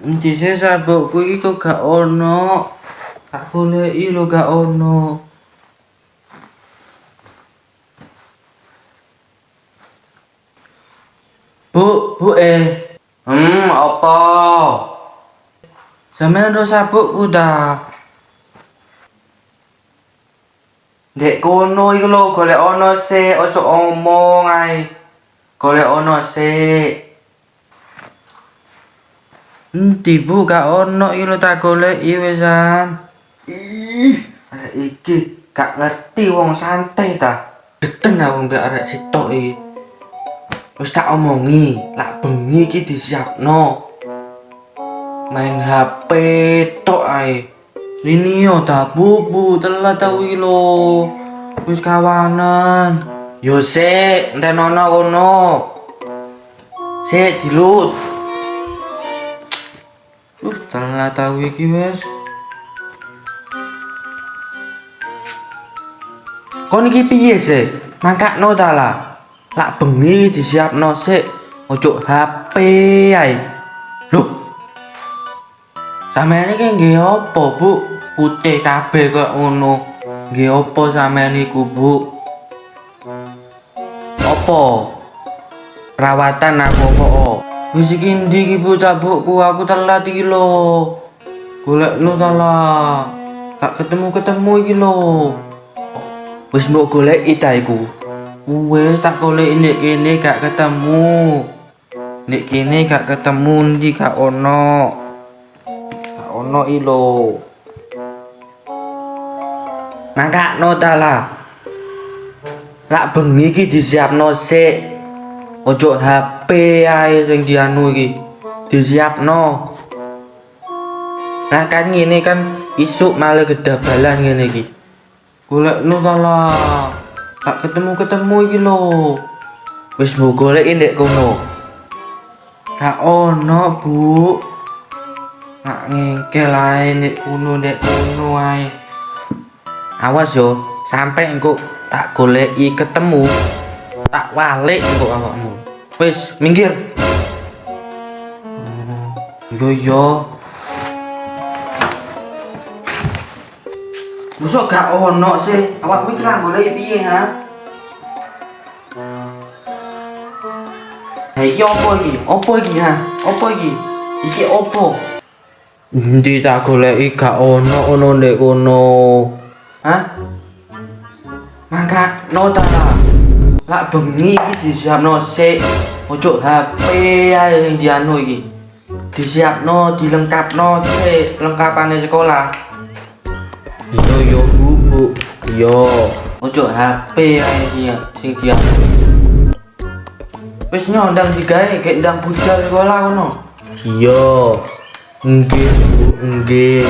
Dise sabukku iki kok gak ono. Tak goleki lho gak ono. Bu, apa? Sampeyan ro sabukku ta? Ndek kono iku lho golek ono sik, ojo omong ae. Golek ono sik. Endi Bu gak ono iki lho tak goleki wisan. Ih, arek iki gak ngerti wong santai ta. Deten aku mbek arek sitok iki. Wis tak omongi, lak bengi iki disiapno. Main HP tok ae. Linio ta Bu, telat tau iki lho. Wis kawanan. Yo sik, entenono kono. Sik dilut. Telat tau iki wis. Kon iki piye sih? Mangkakno ta lah. Lak bengi disiapno sik. Ojo HP ae. Loh. Sampeyan iki nggih apa, Bu? Putih kabeh kok ngono. Nggih apa sampeyan iku, Bu? Apa? Perawatan aku kok. Wis iki ndi iki Bu cabukku? Aku telat iki lho. Golekno ta lah. Gak ketemu iki lho. Wis mbok goleki ta iku. Wis tak goleki nek kene gak ketemu. Nek kene gak ketemu ndi gak ono. Gak ono iki lho. Mangkakno ta lah. Lak bengi iki disiapno sik. Ojo HP ae sing dianu iki. Disiapno. Nah kan ngene kan isuk malah kedabalan ngene iki. Golekno ta lah. Gak ketemu iki lho. Wis mbok goleki ndek kono. Gak ono, Bu. Nak ngengkel ae ndek kono ae. Awas yo, sampai engko tak goleki ketemu. Tak walik engko awakmu. Wis, minggir. Yo. Mosok gak ono sih. Awakmu iki ra goleki piye, ha? Ha iki opo iki? Opo iki, ha? Opo iki? Iki opo? Endi tak goleki gak ono ndek kono. Hah? Mangkakno ta. Lak bengi iki disiapno sik. Ojo HP ae sing dianu iki. Disiapno, dilengkapno sik lengkapane sekolah. Yo Bu. Yo, ojo HP ae iki sing dianu. Wis nyondang digawe gek ndang budal sekolah ngono. Iya. Nggih Bu, nggih.